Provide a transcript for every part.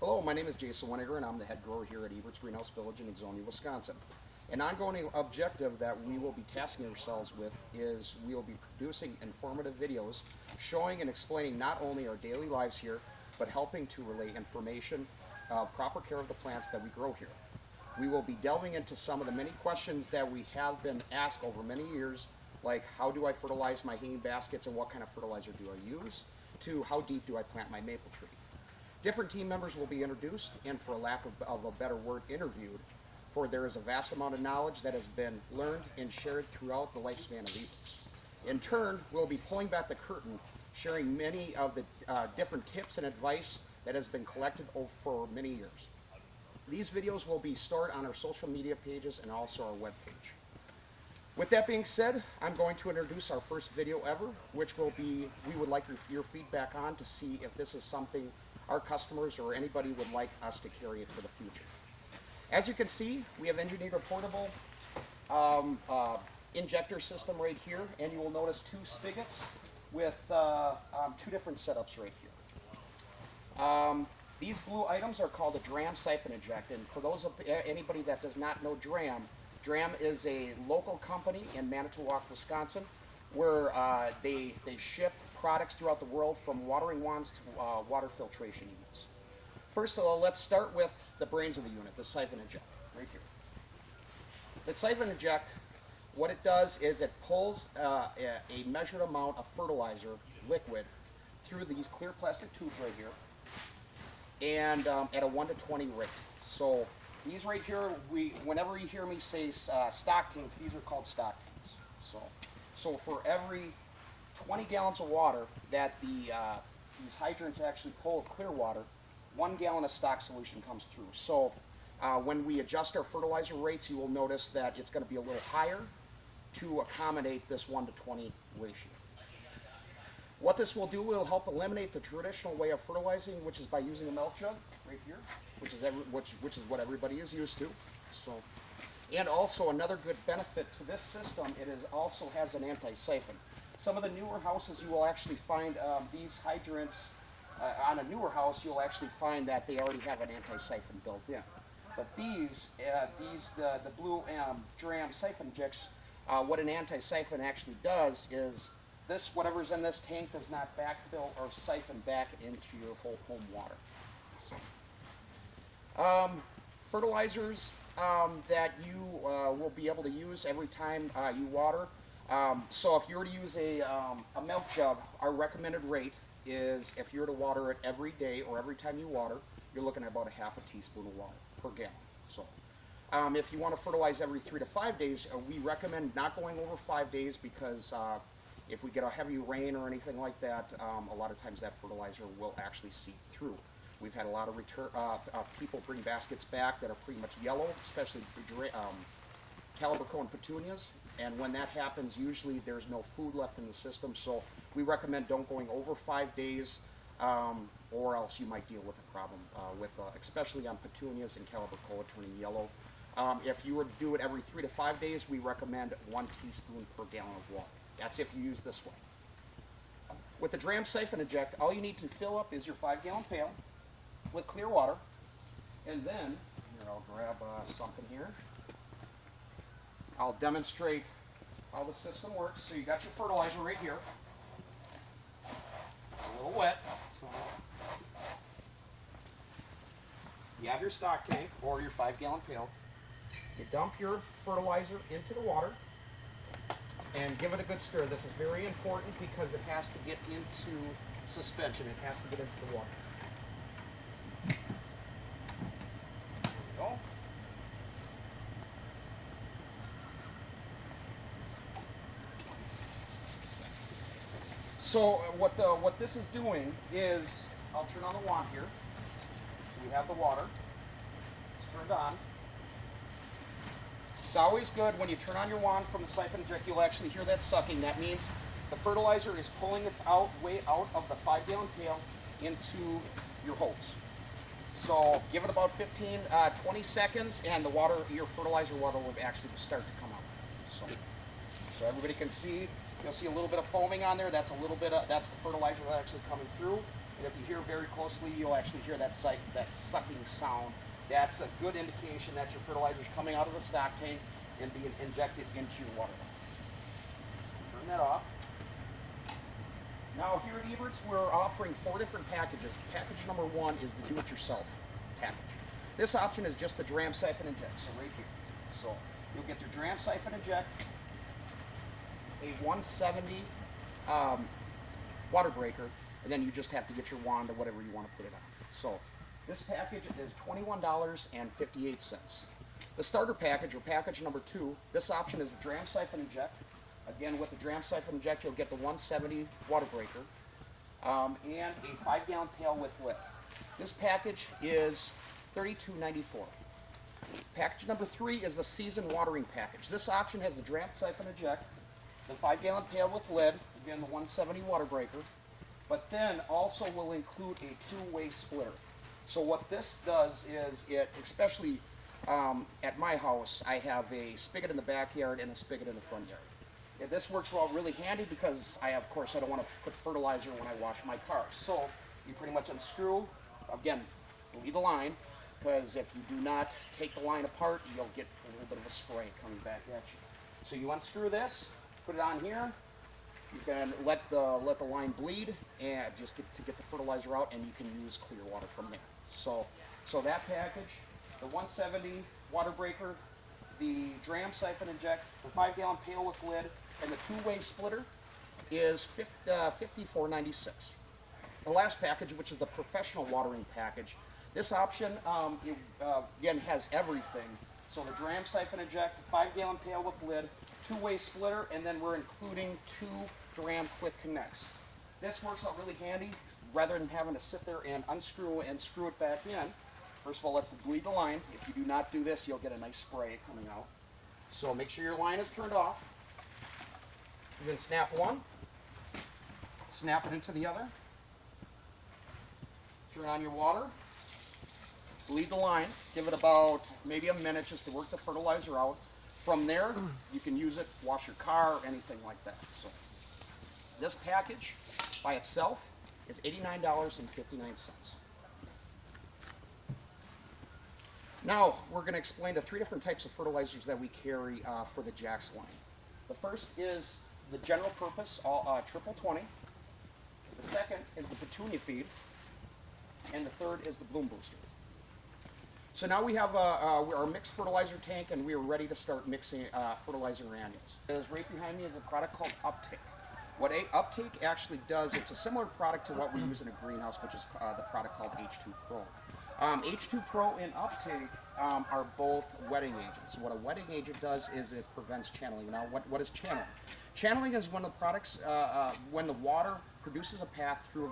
Hello, my name is Jason Weniger, and I'm the head grower here at Ebert's Greenhouse Village in Ixonia, Wisconsin. An ongoing objective that we will be tasking ourselves with is we will be producing informative videos showing and explaining not only our daily lives here, but helping to relay information, proper care of the plants that we grow here. We will be delving into some of the many questions that we have been asked over many years, like how do I fertilize my hanging baskets and what kind of fertilizer do I use, to how deep do I plant my maple tree. Different team members will be introduced and, for a lack of a better word, interviewed, for there is a vast amount of knowledge that has been learned and shared throughout the lifespan of Ebert's. In turn, we'll be pulling back the curtain, sharing many of the different tips and advice that has been collected for many years. These videos will be stored on our social media pages and also our webpage. With that being said, I'm going to introduce our first video ever, which will be, we would like your feedback on to see if this is something our customers or anybody would like us to carry it for the future. As you can see, we have engineered a portable injector system right here, and you will notice two spigots with two different setups right here. These blue items are called a DRAM siphon eject, and for those of anybody that does not know DRAM, DRAM is a local company in Manitowoc, Wisconsin, where they ship products throughout the world, from watering wands to water filtration units. First of all, let's start with the brains of the unit, the siphon eject, right here. The siphon eject, what it does is it pulls a measured amount of fertilizer liquid through these clear plastic tubes right here, and at a 1 to 20 rate. So these right here, whenever you hear me say stock tanks, these are called stock tanks. So for every 20 gallons of water that these hydrants actually pull of clear water, 1 gallon of stock solution comes through. So when we adjust our fertilizer rates, you will notice that it's going to be a little higher to accommodate this 1 to 20 ratio. What this will do will help eliminate the traditional way of fertilizing, which is by using a milk jug right here, which is what everybody is used to. So, and also another good benefit to this system, it also has an anti-siphon. Some of the newer houses, you will actually find these hydrants, on a newer house, you'll actually find that they already have an anti-siphon built in. But the blue DRAM siphon ejects, what an anti-siphon actually does is whatever's in this tank does not backfill or siphon back into your whole home water. So, fertilizers that you will be able to use every time you water. So if you were to use a milk jug, our recommended rate is, if you were to water it every day or every time you water, you're looking at about a half a teaspoon of water per gallon. So if you want to fertilize every 3 to 5 days, we recommend not going over 5 days, because if we get a heavy rain or anything like that, a lot of times that fertilizer will actually seep through. We've had a lot of people bring baskets back that are pretty much yellow, especially calibraco and petunias, and when that happens, usually there's no food left in the system. So we recommend don't going over 5 days, or else you might deal with a problem especially on petunias and calibraco turning yellow. If you were to do it every 3 to 5 days, we recommend 1 teaspoon per gallon of water. That's if you use this way. With the DRAM siphon eject, all you need to fill up is your 5-gallon pail with clear water, and then here, I'll grab something here. I'll demonstrate how the system works. So you got your fertilizer right here. It's a little wet. So you have your stock tank or your 5-gallon pail. You dump your fertilizer into the water and give it a good stir. This is very important because it has to get into suspension. It has to get into the water. There we go. So what this is doing is, I'll turn on the wand here. So we have the water. It's turned on. It's always good when you turn on your wand from the siphon eject, you'll actually hear that sucking. That means the fertilizer is pulling its way out of the 5-gallon pail into your hose. So give it about 15-20 seconds, and your fertilizer water will actually start to come out. So everybody can see. You'll see a little bit of foaming on there. That's the fertilizer that's actually coming through. And if you hear very closely, you'll actually hear that sucking sound. That's a good indication that your fertilizer is coming out of the stock tank and being injected into your water. Turn that off. Now here at Ebert's, we're offering 4 different packages. Package number 1 is the do-it-yourself package. This option is just the dram siphon inject, so right here. So you'll get your dram siphon inject, a 170 water breaker, and then you just have to get your wand or whatever you want to put it on. So this package is $21.58. The starter package, or package number 2, this option is a dram siphon inject. Again, with the dram siphon inject, you'll get the 170 water breaker and a 5-gallon pail with lid. This package is $32.94. Package number 3 is the season watering package. This option has the dram siphon inject, the 5-gallon pail with lid, again the 170 water breaker, but then also will include a 2-way splitter. So what this does is, especially at my house, I have a spigot in the backyard and a spigot in the front yard. Yeah, this works well really handy because I don't want to put fertilizer when I wash my car. So you pretty much unscrew, again, leave the line, because if you do not take the line apart, you'll get a little bit of a spray coming back at you. So you unscrew this, put it on here, you can let the line bleed and just get the fertilizer out, and you can use clear water from there. So that package, the 170 water breaker, the dram siphon inject, the 5-gallon pail with lid, and the 2-way splitter is $54.96. The last package, which is the professional watering package, this option again has everything. So the dram siphon inject, the 5-gallon pail with lid, 2-way splitter, and then we're including 2 dram quick connects. This works out really handy. Rather than having to sit there and unscrew and screw it back in, first of all, let's bleed the line. If you do not do this, you'll get a nice spray coming out. So make sure your line is turned off. You then snap one, snap it into the other, turn on your water, bleed the line, give it about maybe a minute just to work the fertilizer out. From there, you can use it, wash your car, or anything like that. So this package by itself is $89.59. Now, we're going to explain the 3 different types of fertilizers that we carry for the Jax line. The first is the general purpose, triple 20. The second is the petunia feed. And the third is the bloom booster. So now we have our mixed fertilizer tank, and we are ready to start mixing fertilizer granules. Right behind me is a product called Uptake. What Uptake actually does, it's a similar product to what we use in a greenhouse, which is the product called H2 Pro. H2 Pro and Uptake are both wetting agents. So what a wetting agent does is it prevents channeling. Now, what is channeling? Channeling is when the products, when the water produces a path through a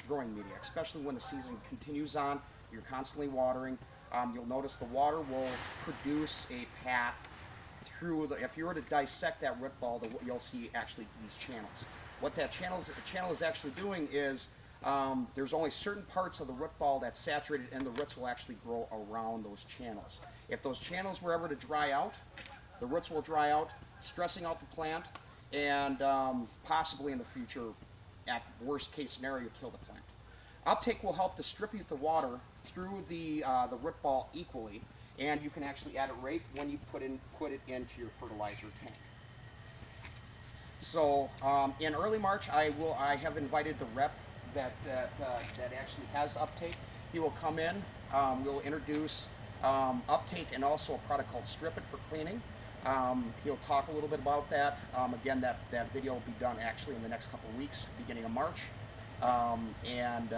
growing media, especially when the season continues on, you're constantly watering. You'll notice the water will produce a path through if you were to dissect that root ball, you'll see actually these channels. What that channel is actually doing is there's only certain parts of the root ball that's saturated, and the roots will actually grow around those channels. If those channels were ever to dry out, the roots will dry out, stressing out the plant, and possibly in the future, at worst case scenario, kill the plant. Uptake will help distribute the water through the root ball equally, and you can actually add it right when you put it into your fertilizer tank. So in early March, I have invited the rep that actually has Uptake. He will come in. We'll introduce Uptake and also a product called Strip It for cleaning. He'll talk a little bit about that. Again, that video will be done actually in the next couple of weeks, beginning of March, and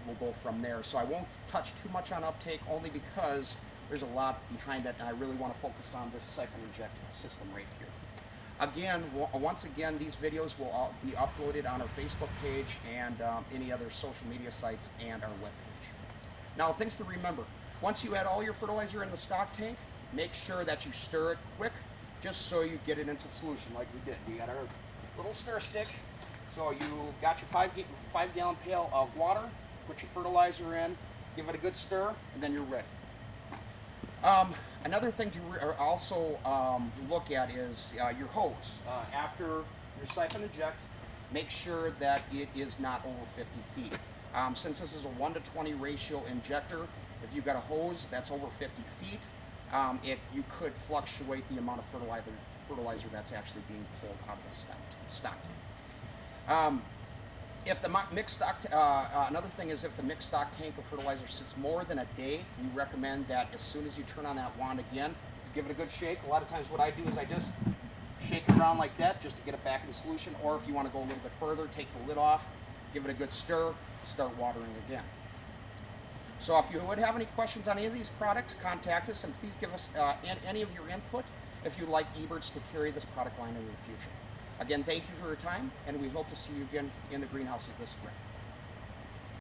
we'll go from there. So I won't touch too much on Uptake, only because there's a lot behind that, and I really want to focus on this siphon inject system right here. Again, once again, these videos will all be uploaded on our Facebook page and any other social media sites and our webpage. Now, things to remember. Once you add all your fertilizer in the stock tank, make sure that you stir it quick, just so you get it into solution like we did. We got our little stir stick. So you got your 5-gallon pail of water, put your fertilizer in, give it a good stir, and then you're ready. Another thing to also look at is your hose. After your siphon inject, make sure that it is not over 50 feet. Since this is a 1:20 ratio injector, if you've got a hose that's over 50 feet, you could fluctuate the amount of fertilizer that's actually being pulled out of the stock tank. If the mixed stock, another thing is if the mixed stock tank of fertilizer sits more than a day, we recommend that as soon as you turn on that wand again, give it a good shake. A lot of times what I do is I just shake it around like that just to get it back in solution, or if you want to go a little bit further, take the lid off, give it a good stir, start watering again. So if you would have any questions on any of these products, contact us, and please give us any of your input if you'd like eBirds to carry this product line into the future. Again, thank you for your time, and we hope to see you again in the greenhouses this spring.